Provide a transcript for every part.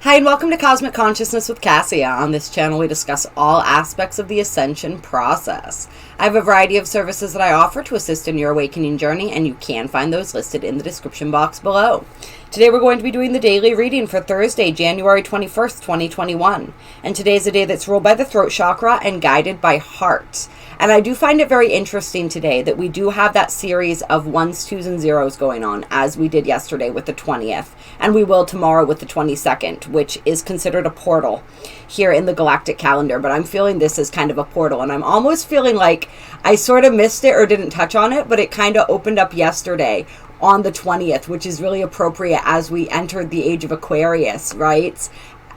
Hi, and welcome to Cosmic Consciousness with Cassia. On this channel, we discuss all aspects of the Ascension process. I have a variety of services that I offer to assist in your awakening journey, and you can find those listed in the description box below. Today, we're going to be doing the daily reading for Thursday, January 21st, 2021. And today is a day that's ruled by the throat chakra and guided by heart. And I do find it very interesting today that we do have that series of 1s, 2s, and 0s going on, as we did yesterday with the 20th, and we will tomorrow with the 22nd, which is considered a portal here in the galactic calendar. But I'm feeling this as kind of a portal, and I'm almost feeling like I sort of missed it or didn't touch on it, but it kind of opened up yesterday on the 20th, which is really appropriate as we entered the age of Aquarius, right?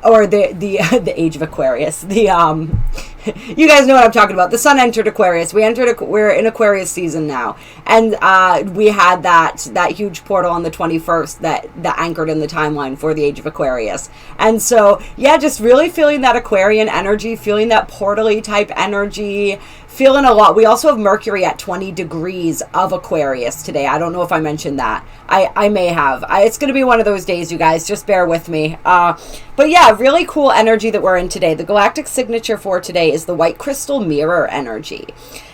Or the age of Aquarius. You guys know what I'm talking about. The sun entered Aquarius. We're in Aquarius season now, and we had that huge portal on the 21st that anchored in the timeline for the age of Aquarius. And so, yeah, just really feeling that Aquarian energy, feeling that portal-y type energy, feeling a lot. We also have Mercury at 20 degrees of Aquarius today. I don't know if I mentioned that. I may have. It's going to be one of those days, you guys. Just bear with me. But yeah, really cool energy that we're in today. The galactic signature for today is the white crystal mirror energy.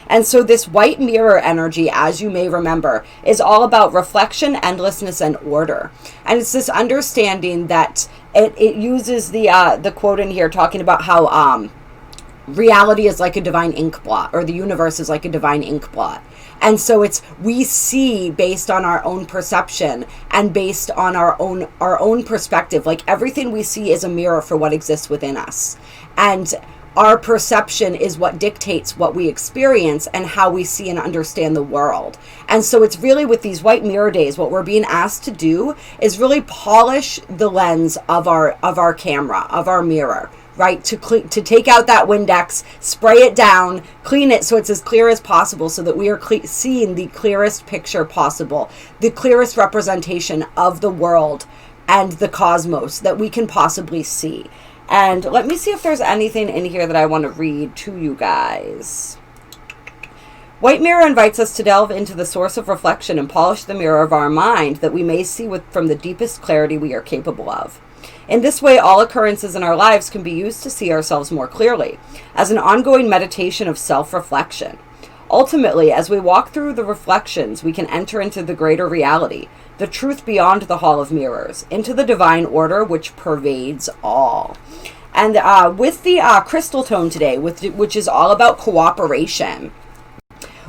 And so this white mirror energy, as you may remember, is all about reflection, endlessness, and order. And it's this understanding that it uses the quote in here talking about how reality is like a divine ink blot, or the universe is like a divine ink blot. And so we see based on our own perception and based on our own perspective. Like everything we see is a mirror for what exists within us. And our perception is what dictates what we experience and how we see and understand the world. And so it's really with these white mirror days, what we're being asked to do is really polish the lens of our camera, of our mirror. Right, to take out that Windex, spray it down, clean it so it's as clear as possible, so that we are seeing the clearest picture possible, the clearest representation of the world and the cosmos that we can possibly see. And let me see if there's anything in here that I want to read to you guys. White mirror invites us to delve into the source of reflection and polish the mirror of our mind, that we may see from the deepest clarity we are capable of. In this way, all occurrences in our lives can be used to see ourselves more clearly, as an ongoing meditation of self-reflection. Ultimately, as we walk through the reflections, we can enter into the greater reality, the truth beyond the hall of mirrors, into the divine order which pervades all. And with the crystal tone today, which is all about cooperation,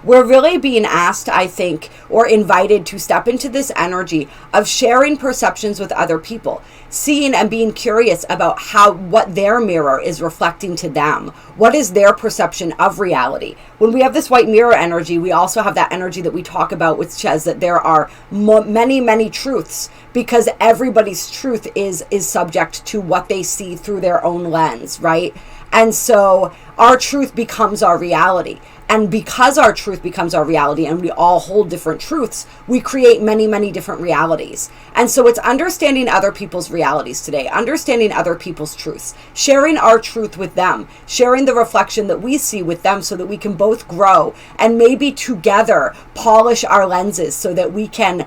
we're really being asked, I think, or invited to step into this energy of sharing perceptions with other people, seeing and being curious about what their mirror is reflecting to them. What is their perception of reality? When we have this white mirror energy, we also have that energy that we talk about, which says that there are many, many truths, because everybody's truth is subject to what they see through their own lens, right? And so our truth becomes our reality. And because our truth becomes our reality and we all hold different truths, we create many, many different realities. And so it's understanding other people's realities today, understanding other people's truths, sharing our truth with them, sharing the reflection that we see with them, so that we can both grow and maybe together polish our lenses so that we can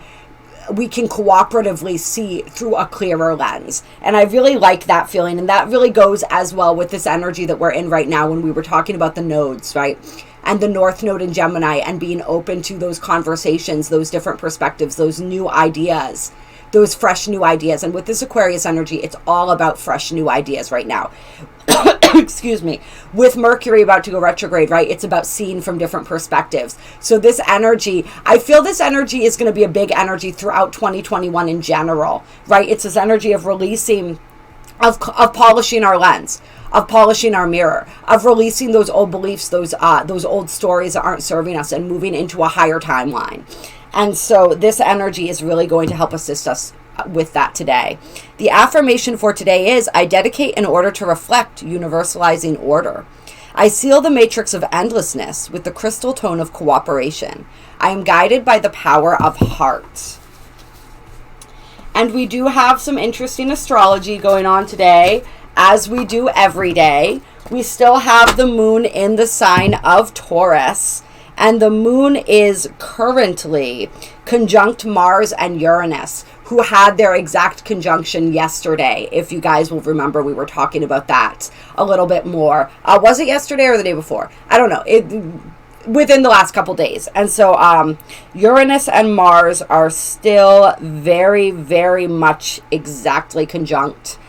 cooperatively see through a clearer lens. And I really like that feeling. And that really goes as well with this energy that we're in right now, when we were talking about the nodes, right? And the North Node in Gemini, and being open to those conversations, those different perspectives, those new ideas, those fresh new ideas. And with this Aquarius energy, it's all about fresh new ideas right now. Excuse me. With Mercury about to go retrograde, right? It's about seeing from different perspectives. So this energy, I feel this energy is going to be a big energy throughout 2021 in general, right? It's this energy of releasing, of polishing our lens, of polishing our mirror, of releasing those old beliefs, those old stories that aren't serving us, and moving into a higher timeline. And so this energy is really going to help assist us with that today. The affirmation for today is, I dedicate in order to reflect universalizing order. I seal the matrix of endlessness with the crystal tone of cooperation. I am guided by the power of heart. And we do have some interesting astrology going on today, as we do every day. We still have the moon in the sign of Taurus, and the moon is currently conjunct Mars and Uranus, who had their exact conjunction yesterday. If you guys will remember, we were talking about that a little bit more. Was it yesterday or the day before? I don't know. Within the last couple days. And so Uranus and Mars are still very, very much exactly conjunct.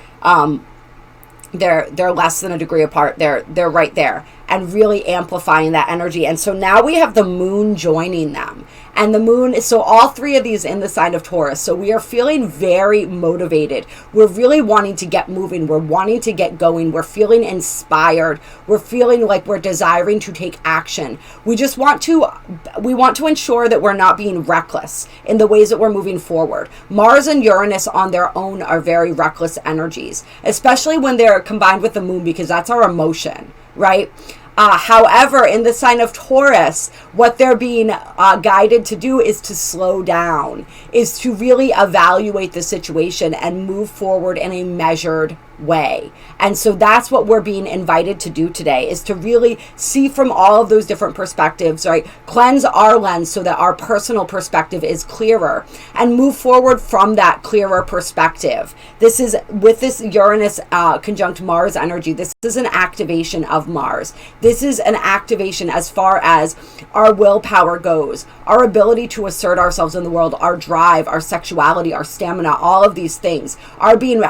They're less than a degree apart. They're right there and really amplifying that energy. And so now we have the moon joining them. And the moon is, so all three of these in the sign of Taurus. So we are feeling very motivated. We're really wanting to get moving. We're wanting to get going. We're feeling inspired. We're feeling like we're desiring to take action. We want to ensure that we're not being reckless in the ways that we're moving forward. Mars and Uranus on their own are very reckless energies, especially when they're combined with the moon, because that's our emotion, right? However, in the sign of Taurus, what they're being guided to do is to slow down, is to really evaluate the situation and move forward in a measured way. And so that's what we're being invited to do today, is to really see from all of those different perspectives, right? Cleanse our lens so that our personal perspective is clearer and move forward from that clearer perspective. This is, with this Uranus conjunct Mars energy, this is an activation of Mars. This is an activation as far as our willpower goes, our ability to assert ourselves in the world, our drive, our sexuality, our stamina, all of these things are being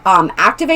activated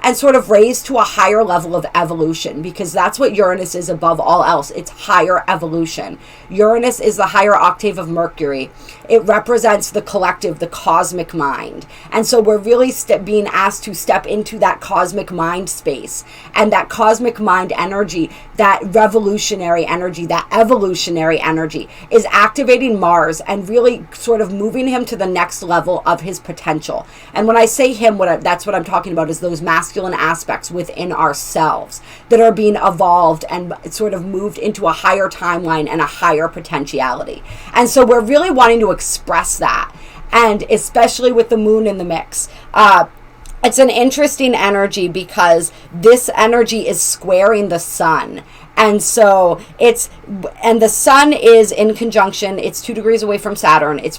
and sort of raised to a higher level of evolution, because that's what Uranus is above all else. It's higher evolution. Uranus is the higher octave of Mercury. It represents the collective, the cosmic mind. And so we're really being asked to step into that cosmic mind space, and that cosmic mind energy, that revolutionary energy, that evolutionary energy is activating Mars and really sort of moving him to the next level of his potential. And when I say him, that's what I'm talking about, is those masculine aspects within ourselves that are being evolved and sort of moved into a higher timeline and a higher potentiality. And so we're really wanting to express that, and especially with the moon in the mix. It's an interesting energy because this energy is squaring the sun. And so the sun is in conjunction. It's 2 degrees away from Saturn. It's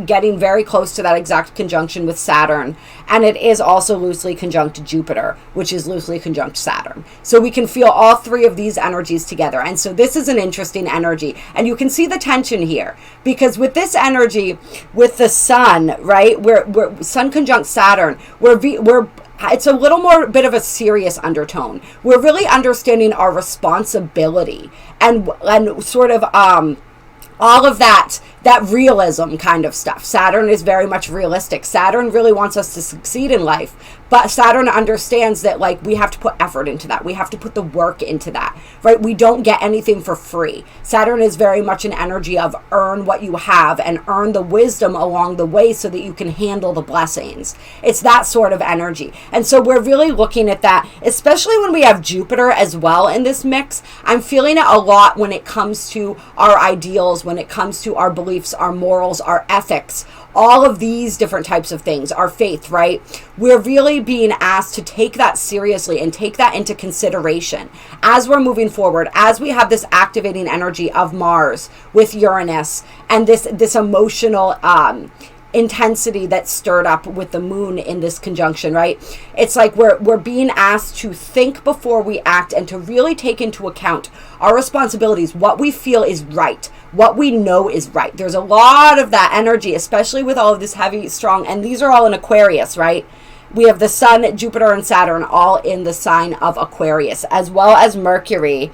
getting very close to that exact conjunction with Saturn. And it is also loosely conjunct Jupiter, which is loosely conjunct Saturn. So we can feel all three of these energies together. And so this is an interesting energy. And you can see the tension here, because with this energy, with the sun, right, we're sun conjunct Saturn, it's a little more bit of a serious undertone. We're really understanding our responsibility and sort of all of that realism kind of stuff. Saturn is very much realistic. Saturn really wants us to succeed in life, but Saturn understands that, like, we have to put effort into that. We have to put the work into that, right? We don't get anything for free. Saturn is very much an energy of earn what you have and earn the wisdom along the way so that you can handle the blessings. It's that sort of energy. And so we're really looking at that, especially when we have Jupiter as well in this mix. I'm feeling it a lot when it comes to our ideals, when it comes to our beliefs, our morals, our ethics, all of these different types of things, our faith, right? We're really being asked to take that seriously and take that into consideration as we're moving forward, as we have this activating energy of Mars with Uranus and this emotional intensity that's stirred up with the moon in this conjunction, right? It's like we're being asked to think before we act and to really take into account our responsibilities, what we feel is right, what we know is right. There's a lot of that energy, especially with all of this heavy, strong, and these are all in Aquarius, right? We have the Sun, Jupiter, and Saturn all in the sign of Aquarius, as well as Mercury,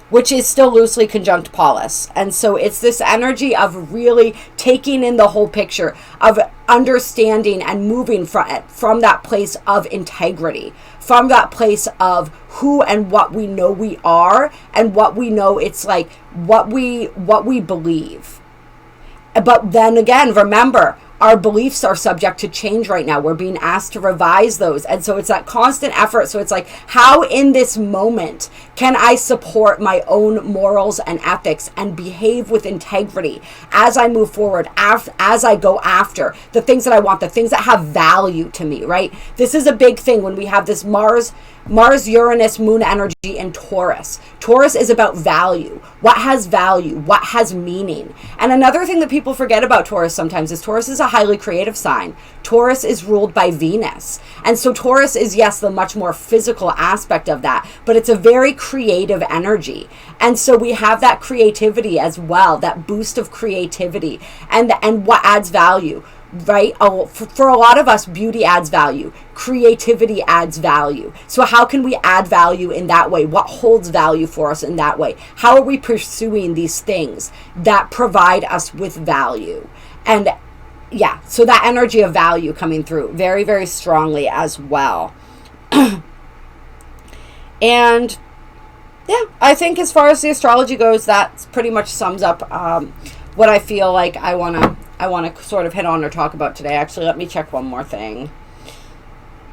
which is still loosely conjunct Pallas. And so it's this energy of really taking in the whole picture, of understanding and moving from that place of integrity, from that place of who and what we know we are, and what we know, it's like what we believe. But then again, remember, our beliefs are subject to change right now. We're being asked to revise those. And so it's that constant effort. So it's like, how in this moment can I support my own morals and ethics and behave with integrity as I move forward, as I go after the things that I want, the things that have value to me, right? This is a big thing when we have this Mars, Uranus, moon energy in Taurus. Taurus is about value. What has value? What has meaning? And another thing that people forget about Taurus sometimes is Taurus is a highly creative sign. Taurus is ruled by Venus. And so Taurus is, yes, the much more physical aspect of that, but it's a very creative energy. And so we have that creativity as well, that boost of creativity and what adds value. Right? For a lot of us, beauty adds value. Creativity adds value. So how can we add value in that way? What holds value for us in that way? How are we pursuing these things that provide us with value? And yeah, so that energy of value coming through very, very strongly as well. And yeah, I think as far as the astrology goes, that pretty much sums up what I feel like I want to sort of hit on or talk about today. Actually, let me check one more thing.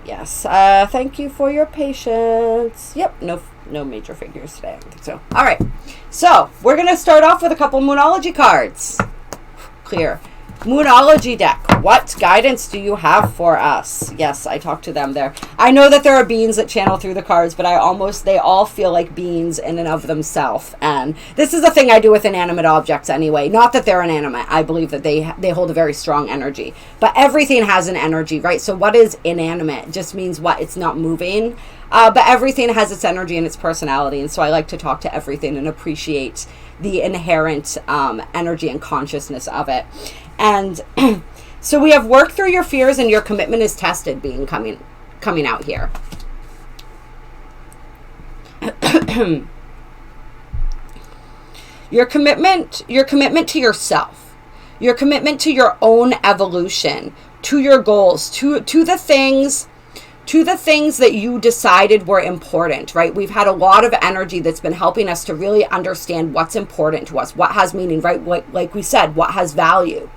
Yes, thank you for your patience. Yep, no major figures today. I don't think so. All right, so we're going to start off with a couple Moonology cards. Clear. Moonology deck, what guidance do you have for us? Yes, I talked to them there. I know that there are beings that channel through the cards, but they all feel like beings in and of themselves. And this is a thing I do with inanimate objects anyway. Not that they're inanimate. I believe that they hold a very strong energy. But everything has an energy, right? So what is inanimate? It just means what? It's not moving. But everything has its energy and its personality. And so I like to talk to everything and appreciate the inherent energy and consciousness of it. And so we have worked through your fears and your commitment is tested being coming out here. Your commitment to yourself, your commitment to your own evolution, to your goals, to the things that you decided were important, right? We've had a lot of energy that's been helping us to really understand what's important to us, what has meaning, right? Like we said, what has value.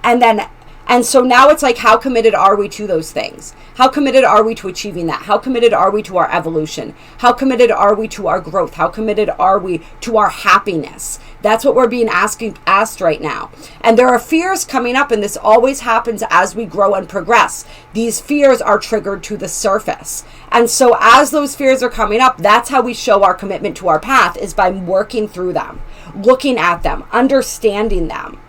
And so now it's like, how committed are we to those things? How committed are we to achieving that? How committed are we to our evolution? How committed are we to our growth? How committed are we to our happiness? That's what we're being asked right now. And there are fears coming up, and this always happens as we grow and progress. These fears are triggered to the surface. And so as those fears are coming up, that's how we show our commitment to our path, is by working through them, looking at them, understanding them,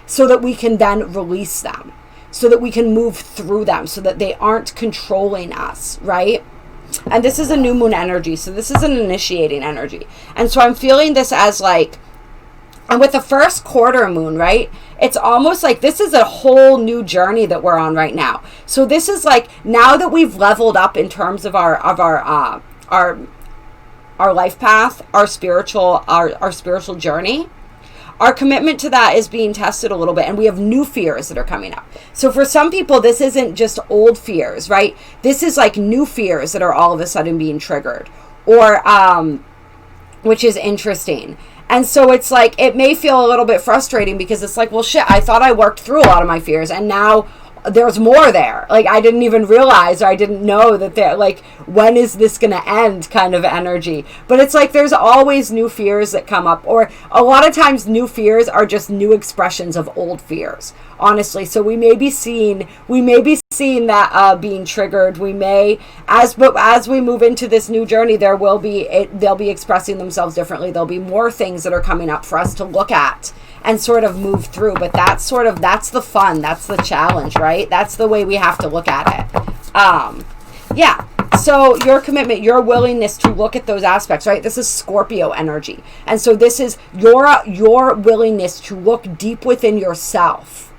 so that we can then release them, so that we can move through them, so that they aren't controlling us, right? And this is a new moon energy, so this is an initiating energy. And so I'm feeling this as like, and with the first quarter moon, right, it's almost like this is a whole new journey that we're on right now. So this is like, now that we've leveled up in terms of our life path, our spiritual journey, our commitment to that is being tested a little bit, and we have new fears that are coming up. So for some people, this isn't just old fears, right? This is like new fears that are all of a sudden being triggered, or which is interesting. And so it's like, it may feel a little bit frustrating because it's like, well, shit, I thought I worked through a lot of my fears, and now there's more there. Like, I didn't even realize, or I didn't know that there, like, when is this going to end kind of energy. But it's like, there's always new fears that come up, or a lot of times new fears are just new expressions of old fears, honestly. So we may be seeing that being triggered. We may, as we move into this new journey, they'll be expressing themselves differently. There'll be more things that are coming up for us to look at and sort of move through. But that's the fun, that's the challenge, right? That's the way we have to look at it. Yeah. So your commitment, your willingness to look at those aspects, right? This is Scorpio energy. And so this is your willingness to look deep within yourself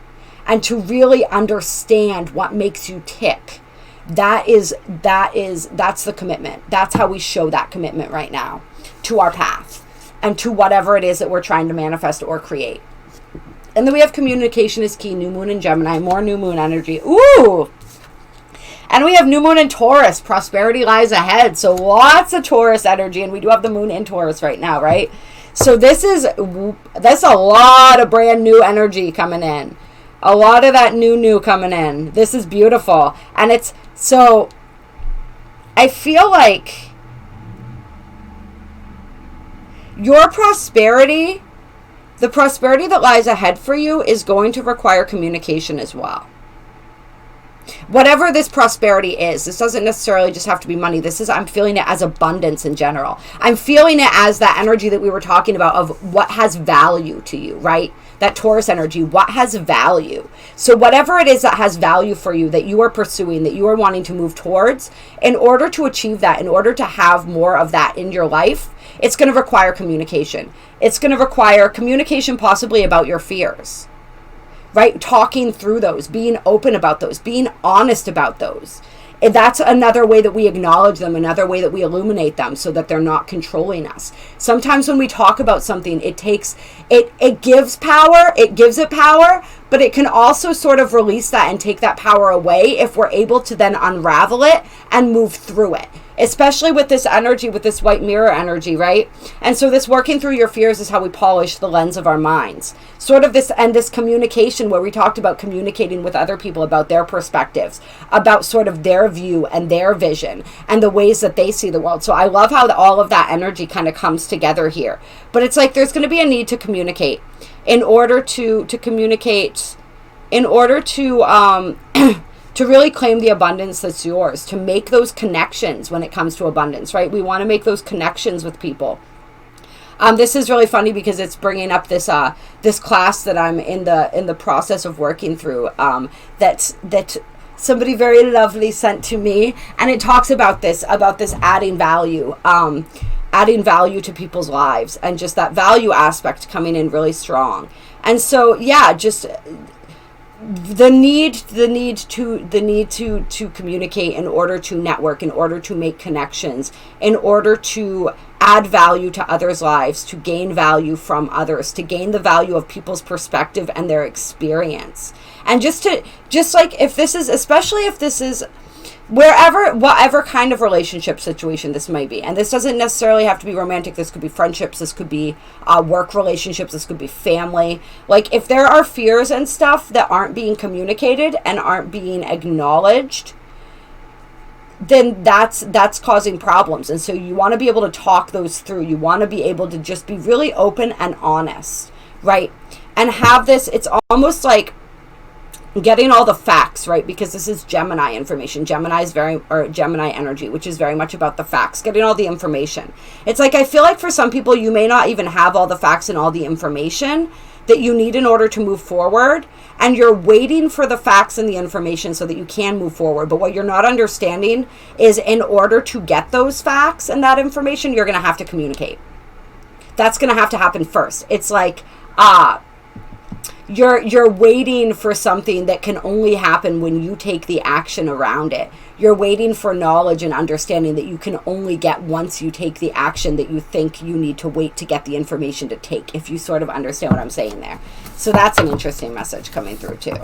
and to really understand what makes you tick. That's the commitment. That's how we show that commitment right now to our path and to whatever it is that we're trying to manifest or create. And then we have communication is key, new moon in Gemini, more new moon energy. Ooh! And we have new moon in Taurus, prosperity lies ahead. So lots of Taurus energy, and we do have the moon in Taurus right now, right? So that's a lot of brand new energy coming in. A lot of that new coming in. This is beautiful. And it's so, I feel like your prosperity, the prosperity that lies ahead for you, is going to require communication as well. Whatever this prosperity is, this doesn't necessarily just have to be money. This is, I'm feeling it as abundance in general. I'm feeling it as that energy that we were talking about of what has value to you, right? That Taurus energy, what has value. So whatever it is that has value for you, that you are pursuing, that you are wanting to move towards, in order to achieve that, in order to have more of that in your life, it's going to require communication. It's going to require communication possibly about your fears. Right? Talking through those, being open about those, being honest about those. And that's another way that we acknowledge them, another way that we illuminate them so that they're not controlling us. Sometimes when we talk about something, it gives power, it gives it power, but it can also sort of release that and take that power away if we're able to then unravel it and move through it. Especially with this energy, with this white mirror energy, right? And so this working through your fears is how we polish the lens of our minds. Sort of this, and this communication where we talked about communicating with other people about their perspectives, about sort of their view and their vision and the ways that they see the world. So I love how all of that energy kind of comes together here. But it's like there's going to be a need to communicate in order to communicate, in order to to really claim the abundance that's yours, to make those connections when it comes to abundance, right? We want to make those connections with people. This is really funny because it's bringing up this this class that I'm in the process of working through. That somebody very lovely sent to me, and it talks about this adding value to people's lives, and just that value aspect coming in really strong. And so yeah, just the need to communicate in order to network, in order to make connections, in order to add value to others' lives, to gain value from others, to gain the value of people's perspective and their experience. And just like if this is, especially if this is whatever kind of relationship situation this might be. And this doesn't necessarily have to be romantic. This could be friendships. This could be work relationships. This could be family. Like if there are fears and stuff that aren't being communicated and aren't being acknowledged, then that's causing problems. And so you want to be able to talk those through. You want to be able to just be really open and honest, right? And have this, it's almost like getting all the facts, right? Because this is Gemini information. Gemini energy, which is very much about the facts, getting all the information. It's like, I feel like for some people, you may not even have all the facts and all the information that you need in order to move forward. And you're waiting for the facts and the information so that you can move forward. But what you're not understanding is in order to get those facts and that information, you're going to have to communicate. That's going to have to happen first. It's like, You're waiting for something that can only happen when you take the action around it. You're waiting for knowledge and understanding that you can only get once you take the action that you think you need to wait to get the information to take, if you sort of understand what I'm saying there. So that's an interesting message coming through too.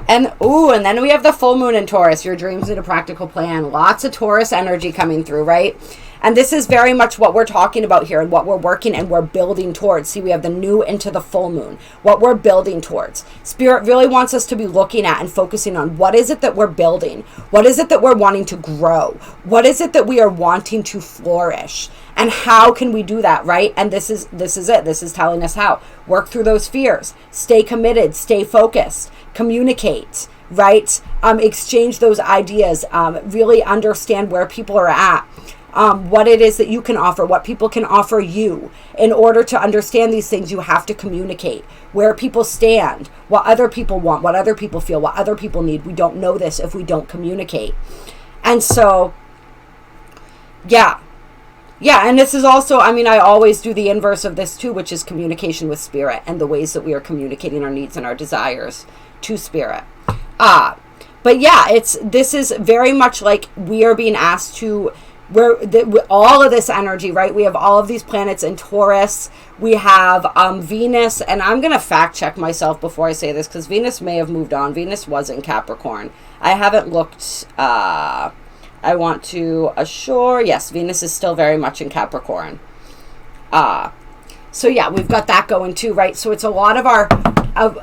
And then we have the full moon in Taurus. Your dreams need a practical plan. Lots of Taurus energy coming through, right? And this is very much what we're talking about here and what we're working and we're building towards. See, we have the new into the full moon, what we're building towards. Spirit really wants us to be looking at and focusing on what is it that we're building? What is it that we're wanting to grow? What is it that we are wanting to flourish? And how can we do that, right? And this is it. This is telling us how. Work through those fears. Stay committed. Stay focused. Communicate, right? Exchange those ideas. Really understand where people are at. What it is that you can offer, what people can offer you. In order to understand these things, you have to communicate where people stand, what other people want, what other people feel, what other people need. We don't know this if we don't communicate. And so, yeah, and this is also, I always do the inverse of this too, which is communication with spirit and the ways that we are communicating our needs and our desires to spirit. But yeah, this is very much like we are being asked to, all of this energy, right? We have all of these planets in Taurus. We have Venus, and I'm going to fact check myself before I say this because Venus may have moved on. Venus was in Capricorn. I haven't looked. I want to assure, yes, Venus is still very much in Capricorn. So yeah, we've got that going too, right? So it's a lot of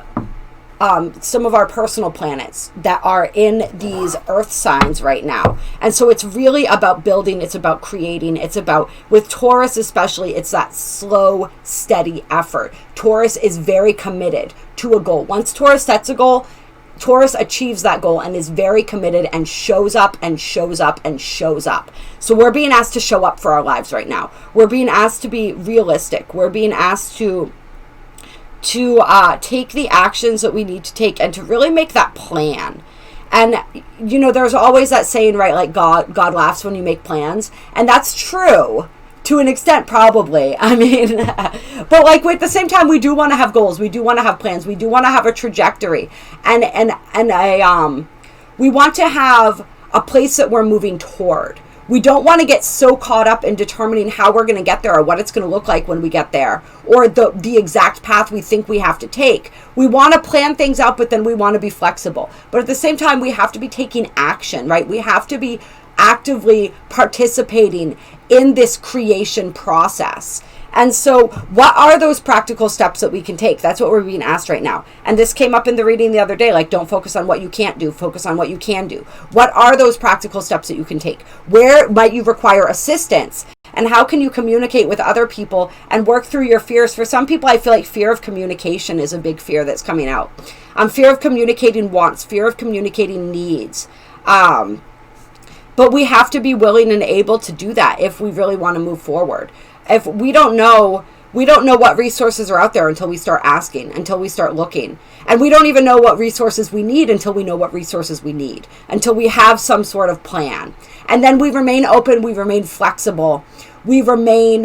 some of our personal planets that are in these earth signs right now. And so it's really about building, it's about creating, it's about, with Taurus especially, it's that slow, steady effort. Taurus is very committed to a goal. Once Taurus sets a goal, Taurus achieves that goal and is very committed and shows up and shows up and shows up. So we're being asked to show up for our lives right now. We're being asked to be realistic. We're being asked to take the actions that we need to take and to really make that plan. And, you know, there's always that saying, right, like God laughs when you make plans. And that's true to an extent, probably. I mean, but like at the same time, we do want to have goals. We do want to have plans. We do want to have a trajectory. We want to have a place that we're moving toward. We don't want to get so caught up in determining how we're going to get there or what it's going to look like when we get there, or the exact path we think we have to take. We want to plan things out, but then we want to be flexible. But at the same time, we have to be taking action, right? We have to be actively participating in this creation process. And so what are those practical steps that we can take? That's what we're being asked right now. And this came up in the reading the other day, like, don't focus on what you can't do, focus on what you can do. What are those practical steps that you can take? Where might you require assistance? And how can you communicate with other people and work through your fears? For some people, I feel like fear of communication is a big fear that's coming out. Fear of communicating wants, fear of communicating needs. But we have to be willing and able to do that if we really want to move forward. If we don't know what resources are out there until we start asking, until we start looking. And we don't even know what resources we need until we know what resources we need, until we have some sort of plan. And then we remain open, we remain flexible, we remain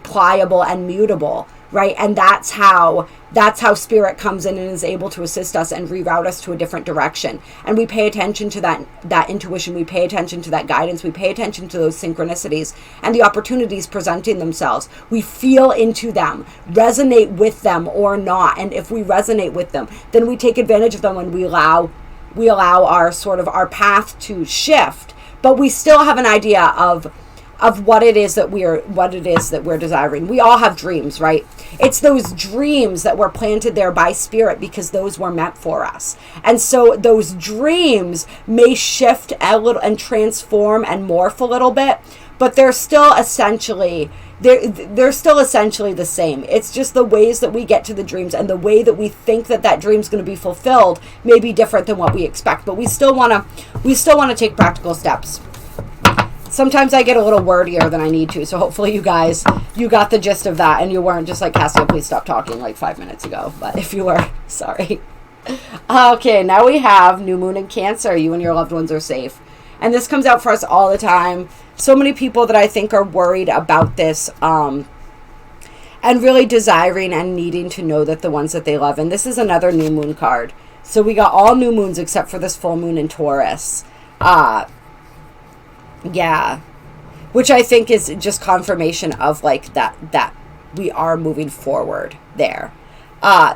pliable and mutable, right? And that's how spirit comes in and is able to assist us and reroute us to a different direction. And we pay attention to that intuition, we pay attention to that guidance, we pay attention to those synchronicities and the opportunities presenting themselves. We feel into them, resonate with them or not. And if we resonate with them, then we take advantage of them and we allow our path to shift. But we still have an idea of what it is that we're desiring. We all have dreams, right? It's those dreams that were planted there by spirit because those were meant for us. And so those dreams may shift a little and transform and morph a little bit, but they're still essentially the same. It's just the ways that we get to the dreams and the way that we think that dream's going to be fulfilled may be different than what we expect, but we still want to take practical steps. Sometimes I get a little wordier than I need to, so hopefully you guys, you got the gist of that and you weren't just like, Cassia, please stop talking like 5 minutes ago. But if you were, sorry. Okay, now we have New Moon in Cancer. You and your loved ones are safe. And this comes out for us all the time. So many people that I think are worried about this and really desiring and needing to know that the ones that they love. And this is another New Moon card. So we got all new moons except for this full moon in Taurus. Yeah, which I think is just confirmation of like that we are moving forward there.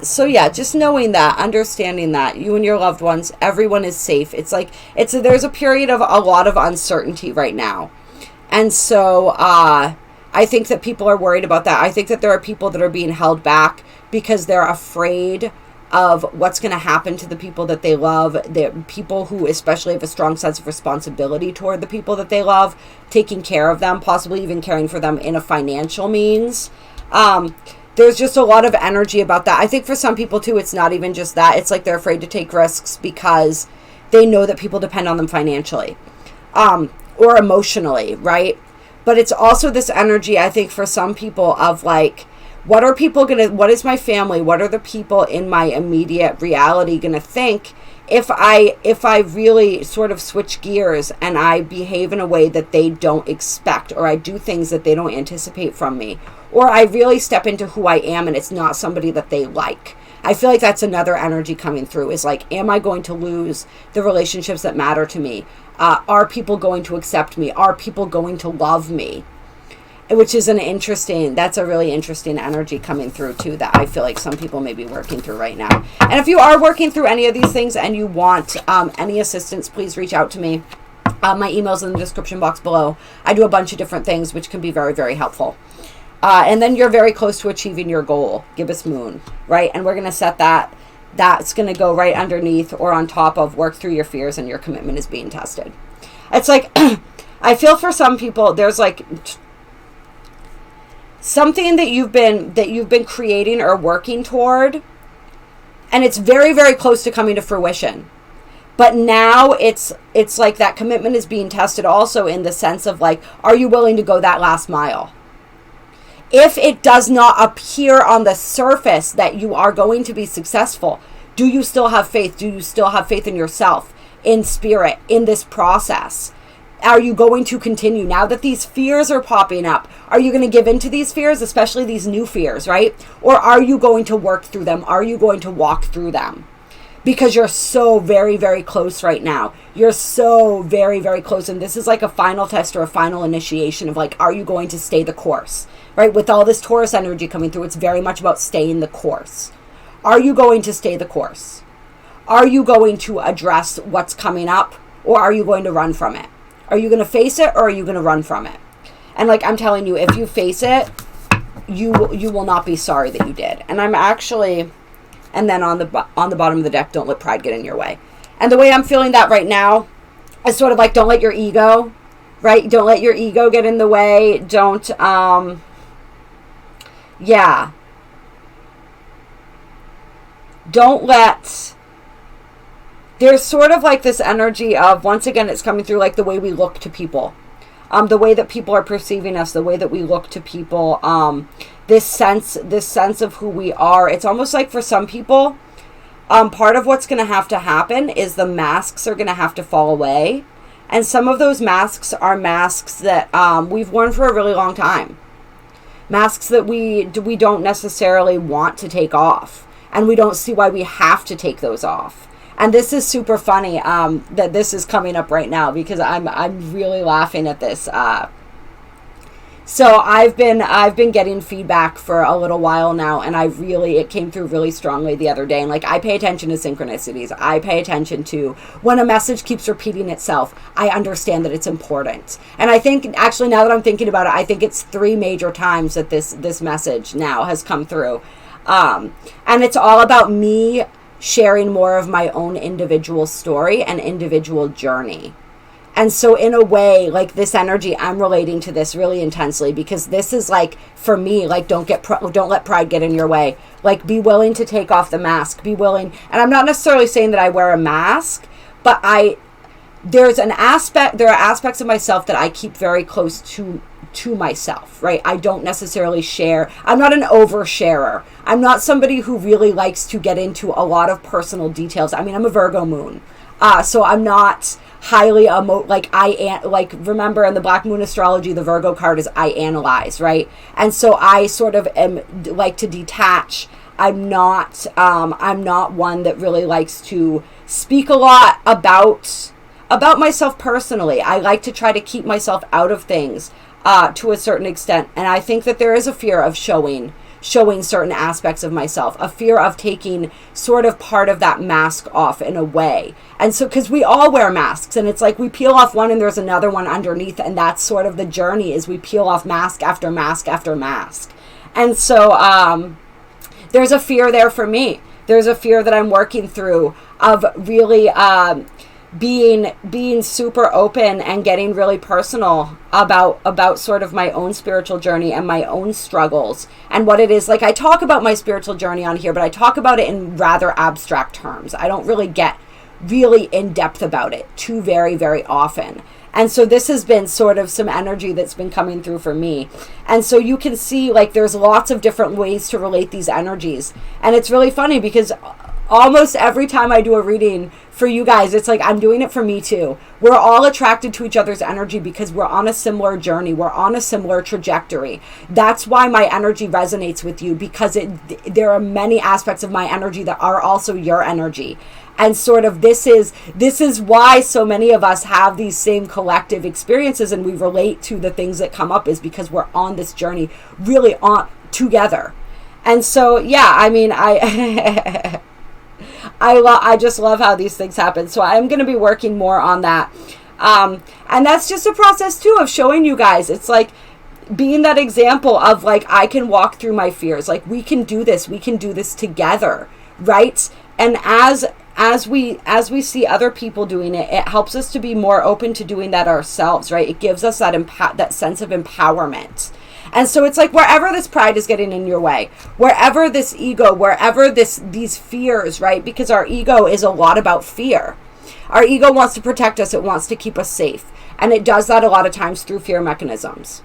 So yeah, just knowing that, understanding that you and your loved ones, everyone is safe. It's like there's a period of a lot of uncertainty right now. And so I think that people are worried about that. I think that there are people that are being held back because they're afraid of what's going to happen to the people that they love. The people who especially have a strong sense of responsibility toward the people that they love, taking care of them, possibly even caring for them in a financial means. There's just a lot of energy about that. I think for some people too, it's not even just that. It's like they're afraid to take risks because they know that people depend on them financially, or emotionally, right? But it's also this energy, I think, for some people of like, what is my family? What are the people in my immediate reality going to think if I really sort of switch gears and I behave in a way that they don't expect, or I do things that they don't anticipate from me, or I really step into who I am and it's not somebody that they like? I feel like that's another energy coming through, is like, am I going to lose the relationships that matter to me? Are people going to accept me? Are people going to love me? Which is that's a really interesting energy coming through too, that I feel like some people may be working through right now. And if you are working through any of these things and you want any assistance, please reach out to me. My email's in the description box below. I do a bunch of different things which can be very, very helpful. And then you're very close to achieving your goal, gibbous moon, right? And we're going to set that. That's going to go right underneath or on top of work through your fears and your commitment is being tested. It's like, I feel for some people, there's like something that you've been creating or working toward, and it's very, very close to coming to fruition. But now it's like that commitment is being tested also in the sense of like, are you willing to go that last mile? If it does not appear on the surface that you are going to be successful, do you still have faith? Do you still have faith in yourself, in spirit, in this process? Are you going to continue? Now that these fears are popping up, are you going to give in to these fears, especially these new fears, right? Or are you going to work through them? Are you going to walk through them? Because you're so very, very close right now. You're so very, very close. And this is like a final test or a final initiation of like, are you going to stay the course? Right? With all this Taurus energy coming through, it's very much about staying the course. Are you going to stay the course? Are you going to address what's coming up? Or are you going to run from it? Are you going to face it or are you going to run from it? And like I'm telling you, if you face it, you will not be sorry that you did. And I'm actually... And then on the bottom of the deck, don't let pride get in your way. And the way I'm feeling that right now is sort of like, don't let your ego, right? Don't let your ego get in the way. Don't, Don't let, there's sort of like this energy of, once again, it's coming through like the way we look to people. The way that people are perceiving us, the way that we look to people, this sense of who we are. It's almost like for some people, part of what's going to happen is the masks are going to have to fall away. And some of those masks are masks that we've worn for a really long time. Masks that we don't necessarily want to take off. And we don't see why we have to take those off. And this is super funny that this is coming up right now because I'm really laughing at this. So I've been getting feedback for a little while now, and it came through really strongly the other day. And like, I pay attention to synchronicities. I pay attention to when a message keeps repeating itself. I understand that it's important. And I think actually now that I'm thinking about it, I think it's 3 major times that this message now has come through. And it's all about me sharing more of my own individual story and individual journey. And so in a way, like this energy, I'm relating to this really intensely because this is like, for me, like don't let pride get in your way. Like be willing to take off the mask, be willing. And I'm not necessarily saying that I wear a mask, but there are aspects of myself that I keep very close to myself, right? I don't necessarily share. I'm not an oversharer. I'm not somebody who really likes to get into a lot of personal details. I mean, I'm a Virgo moon. So I'm not highly remember in the Black Moon astrology, the Virgo card is I analyze, right? And so I sort of like to detach. I'm not one that really likes to speak a lot about myself personally. I like to try to keep myself out of things to a certain extent. And I think that there is a fear of showing certain aspects of myself, a fear of taking sort of part of that mask off in a way. And so, because we all wear masks, and it's like we peel off one and there's another one underneath, and that's sort of the journey, is we peel off mask after mask after mask. And so there's a fear there for me. There's a fear that I'm working through of really being super open and getting really personal about sort of my own spiritual journey and my own struggles and what it is. Like, I talk about my spiritual journey on here, but I talk about it in rather abstract terms. I don't really get really in depth about it too very, very often. And so this has been sort of some energy that's been coming through for me. And so you can see, like, there's lots of different ways to relate these energies. And it's really funny because almost every time I do a reading for you guys, it's like I'm doing it for me too. We're all attracted to each other's energy because we're on a similar journey. We're on a similar trajectory. That's why my energy resonates with you, because there are many aspects of my energy that are also your energy. And sort of this is why so many of us have these same collective experiences and we relate to the things that come up, is because we're on this journey really on together. And so, yeah, I mean, I just love how these things happen. So I'm going to be working more on that. And that's just a process too of showing you guys. It's like, being that example of like, I can walk through my fears. Like, we can do this together, right? And as we see other people doing it, it helps us to be more open to doing that ourselves, right? It gives us that sense of empowerment. And so it's like, wherever this pride is getting in your way, wherever this ego, wherever these fears, right? Because our ego is a lot about fear. Our ego wants to protect us. It wants to keep us safe. And it does that a lot of times through fear mechanisms.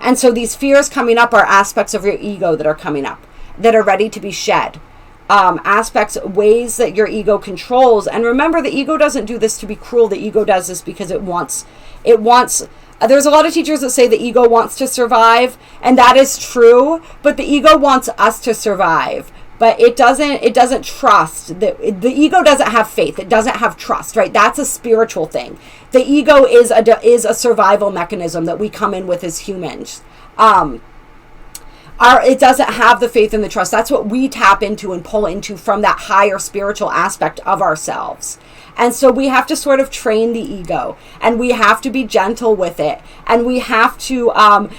And so these fears coming up are aspects of your ego that are coming up, that are ready to be shed. Aspects, ways that your ego controls. And remember, the ego doesn't do this to be cruel. The ego does this because it wants, there's a lot of teachers that say the ego wants to survive, and that is true, but the ego wants us to survive. But it doesn't trust. The ego doesn't have faith. It doesn't have trust, right? That's a spiritual thing. The ego is a survival mechanism that we come in with as humans. It doesn't have the faith and the trust. That's what we tap into and pull into from that higher spiritual aspect of ourselves. And so we have to sort of train the ego, and we have to be gentle with it. And we have to,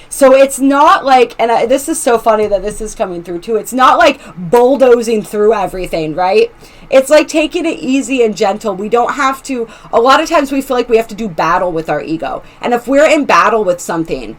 so it's not like, and this is so funny that this is coming through too. It's not like bulldozing through everything, right? It's like taking it easy and gentle. We don't have to, a lot of times we feel like we have to do battle with our ego. And if we're in battle with something,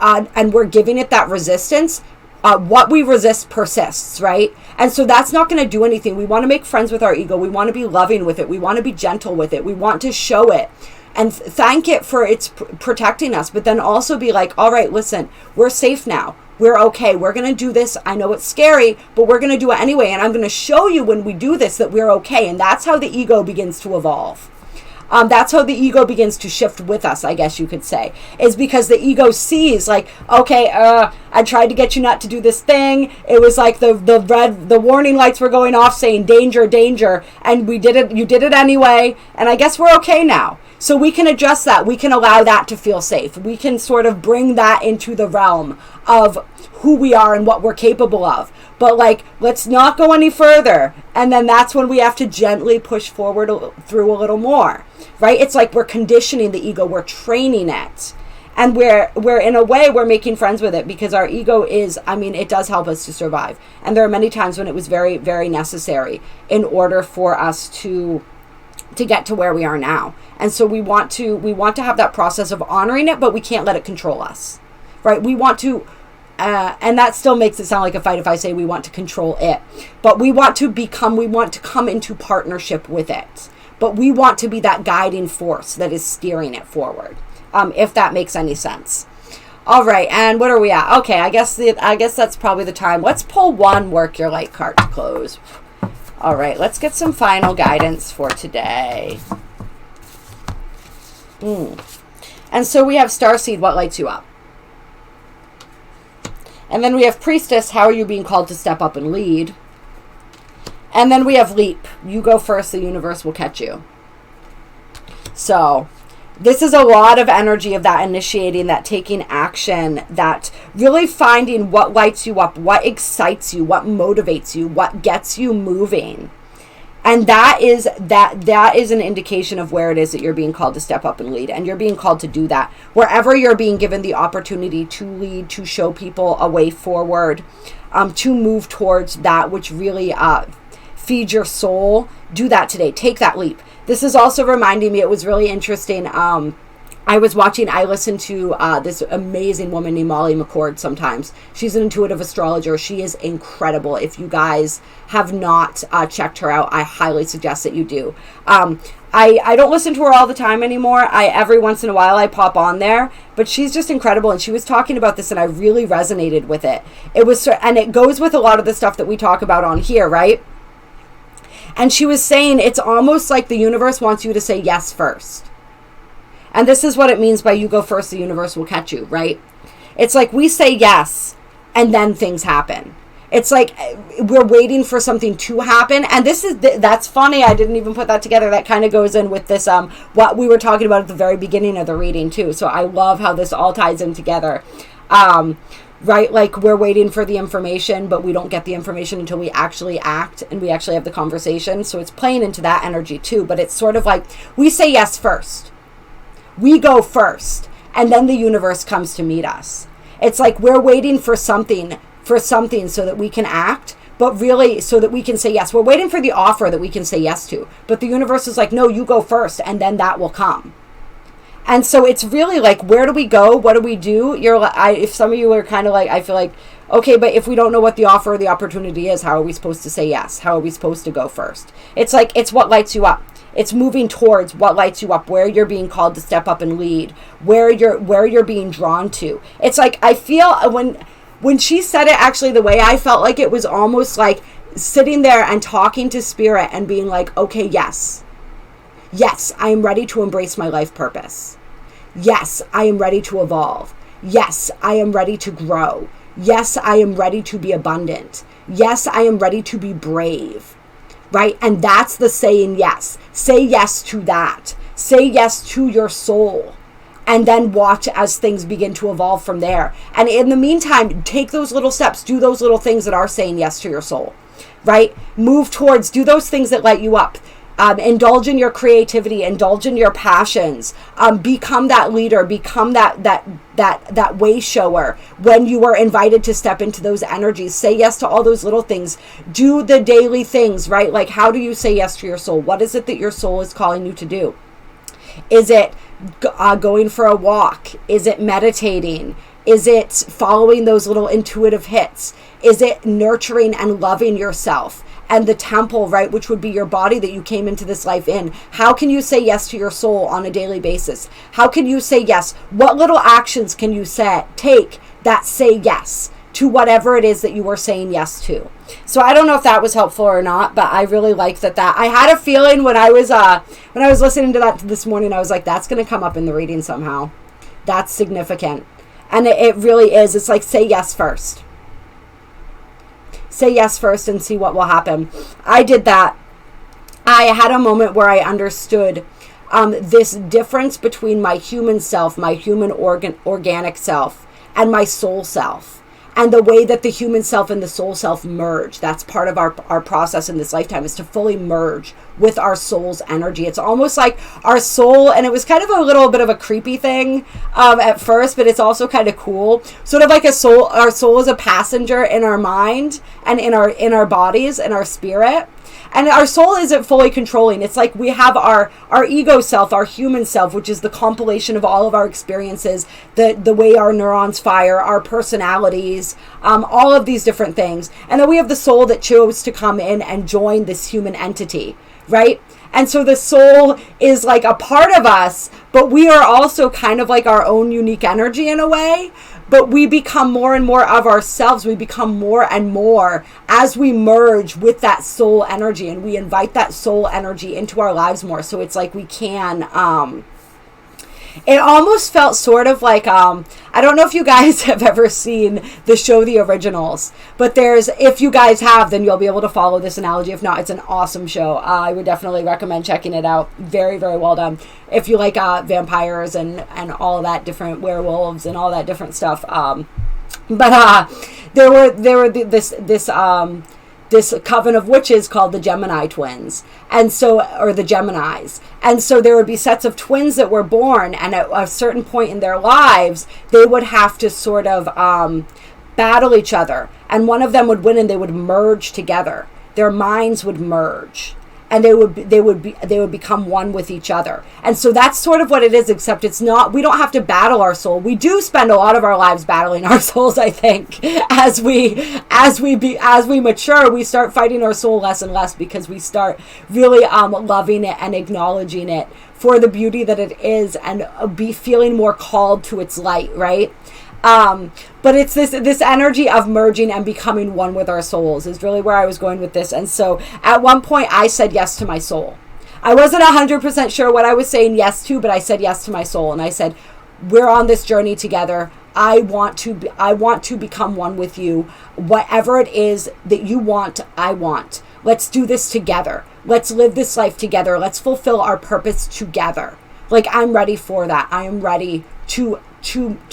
and we're giving it that resistance, what we resist persists, right? And so that's not going to do anything. We want to make friends with our ego. We want to be loving with it. We want to be gentle with it. We want to show it and thank it for its protecting us, but then also be like, all right, listen, we're safe now. We're okay. We're going to do this. I know it's scary, but we're going to do it anyway. And I'm going to show you when we do this that we're okay. And that's how the ego begins to evolve. That's how the ego begins to shift with us, I guess you could say, is because the ego sees like, okay, I tried to get you not to do this thing. It was like the warning lights were going off saying danger, danger. And we did it. You did it anyway. And I guess we're okay now. So we can adjust that. We can allow that to feel safe. We can sort of bring that into the realm of who we are and what we're capable of. But like, let's not go any further. And then that's when we have to gently push forward through a little more, right? It's like we're conditioning the ego. We're training it. And we're in a way, we're making friends with it because our ego is, I mean, it does help us to survive. And there are many times when it was very, very necessary in order for us to get to where we are now. And so we want to have that process of honoring it, but we can't let it control us, right? We want to, and that still makes it sound like a fight if I say we want to control it, but we want to come into partnership with it, but we want to be that guiding force that is steering it forward, if that makes any sense. All right, and what are we at? Okay, I guess that's probably the time. Let's pull one Work Your Light card to close. All right, let's get some final guidance for today. And so we have Starseed, what lights you up? And then we have Priestess, how are you being called to step up and lead? And then we have Leap, you go first, the universe will catch you. So this is a lot of energy of that initiating, that taking action, that really finding what lights you up, what excites you, what motivates you, what gets you moving. And that is an indication of where it is that you're being called to step up and lead. And you're being called to do that. Wherever you're being given the opportunity to lead, to show people a way forward, to move towards that which really feeds your soul, do that today. Take that leap. This is also reminding me, it was really interesting. I listen to this amazing woman named Molly McCord sometimes. She's an intuitive astrologer. She is incredible. If you guys have not checked her out, I highly suggest that you do. I don't listen to her all the time anymore. Every once in a while I pop on there, but she's just incredible. And she was talking about this and I really resonated with it. And it goes with a lot of the stuff that we talk about on here, right? And she was saying it's almost like the universe wants you to say yes first. And this is what it means by you go first, the universe will catch you, right? It's like we say yes, and then things happen. It's like we're waiting for something to happen. And that's funny. I didn't even put that together. That kind of goes in with this, what we were talking about at the very beginning of the reading too. So I love how this all ties in together. Right? Like we're waiting for the information, but we don't get the information until we actually act and we actually have the conversation. So it's playing into that energy too. But it's sort of like we say yes first. We go first. and then the universe comes to meet us. It's like we're waiting for something so that we can act, but really so that we can say yes. We're waiting for the offer that we can say yes to, but the universe is like, no, you go first, and then that will come. And so it's really like, where do we go? What do we do? If some of you are kind of like, I feel like, okay, but if we don't know what the offer or the opportunity is, how are we supposed to say yes? How are we supposed to go first? It's like, it's what lights you up. It's moving towards what lights you up, where you're being called to step up and lead, where you're being drawn to. It's like, I feel when she said it, actually, the way I felt like it was almost like sitting there and talking to spirit and being like, okay, yes, I am ready to embrace my life purpose. Yes, I am ready to evolve. Yes, I am ready to grow. Yes, I am ready to be abundant. Yes, I am ready to be brave. Right? And that's the saying yes. Say yes to that. Say yes to your soul. And then watch as things begin to evolve from there. And in the meantime, take those little steps. Do those little things that are saying yes to your soul. Right? Move towards, do those things that light you up. Indulge in your creativity, indulge in your passions, become that leader, become that way shower when you are invited to step into those energies. Say yes to all those little things. Do the daily things, right? Like, how do you say yes to your soul? What is it that your soul is calling you to do? Is it going for a walk? Is it meditating? Is it following those little intuitive hits? Is it nurturing and loving yourself? And the temple, right, which would be your body that you came into this life in. How can you say yes to your soul on a daily basis? How can you say yes? What little actions can you take that say yes to whatever it is that you are saying yes to? So I don't know if that was helpful or not, but I really liked that. I had a feeling when I was listening to that this morning, I was like, that's going to come up in the reading somehow. That's significant. And it really is. It's like, say yes first. Say yes first and see what will happen. I did that. I had a moment where I understood this difference between my human self, my human organic self, and my soul self. And the way that the human self and the soul self merge. That's part of our process in this lifetime, is to fully merge with our soul's energy. It's almost like our soul, and it was kind of a little bit of a creepy thing at first, but it's also kind of cool. Sort of like our soul is a passenger in our mind and in our bodies and our spirit. And our soul isn't fully controlling. It's like we have our ego self, our human self, which is the compilation of all of our experiences, the way our neurons fire, our personalities, all of these different things. And then we have the soul that chose to come in and join this human entity, right? And so the soul is like a part of us, but we are also kind of like our own unique energy in a way. But we become more and more of ourselves. We become more and more as we merge with that soul energy, and we invite that soul energy into our lives more. So it's like we can, it almost felt sort of like, I don't know if you guys have ever seen the show The Originals, but if you guys have, then you'll be able to follow this analogy. If not, it's an awesome show. I would definitely recommend checking it out. Very, very well done. If you like vampires and all of that, different werewolves and all that different stuff. But there were this coven of witches called the Gemini twins, and so, or the Geminis. And so there would be sets of twins that were born, and at a certain point in their lives, they would have to sort of battle each other, and one of them would win, and they would merge together. Their minds would merge, and they would become one with each other. And so that's sort of what it is, except it's not, we don't have to battle our soul. We do spend a lot of our lives battling our souls, I think. As we mature, we start fighting our soul less and less, because we start really loving it and acknowledging it for the beauty that it is, and be feeling more called to its light, right? But it's this energy of merging and becoming one with our souls is really where I was going with this. And so at one point I said yes to my soul. I wasn't 100% sure what I was saying yes to, but I said yes to my soul. And I said, we're on this journey together. I want to become one with you. Whatever it is that you want, I want. Let's do this together. Let's live this life together. Let's fulfill our purpose together. Like, I'm ready for that. I am ready to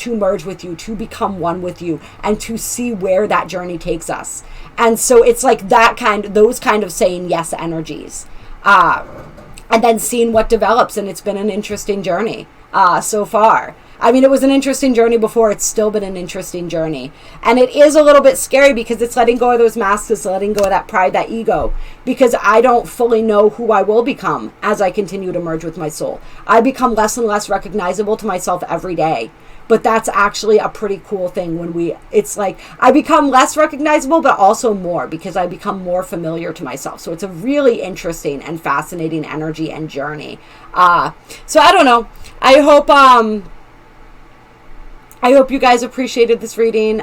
merge with you, to become one with you, and to see where that journey takes us. And so it's like those kind of saying yes energies, and then seeing what develops. And it's been an interesting journey so far. I mean, it was an interesting journey before. It's still been an interesting journey. And it is a little bit scary because it's letting go of those masks. It's letting go of that pride, that ego. Because I don't fully know who I will become as I continue to merge with my soul. I become less and less recognizable to myself every day. But that's actually a pretty cool thing when it's like I become less recognizable, but also more because I become more familiar to myself. So it's a really interesting and fascinating energy and journey. So I don't know. I hope you guys appreciated this reading.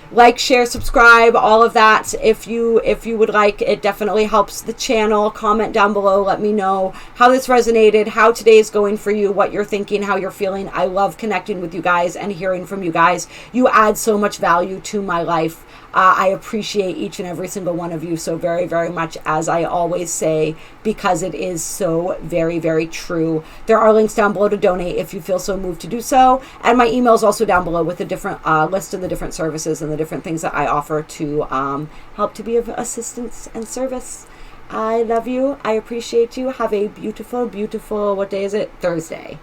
Like, share, subscribe, all of that. If you would like, it definitely helps the channel. Comment down below. Let me know how this resonated, how today is going for you, what you're thinking, how you're feeling. I love connecting with you guys and hearing from you guys. You add so much value to my life. I appreciate each and every single one of you so very, very much, as I always say, because it is so very, very true. There are links down below to donate if you feel so moved to do so. And my email is also down below with a different list of the different services and the different things that I offer to help to be of assistance and service. I love you. I appreciate you. Have a beautiful, beautiful, what day is it? Thursday.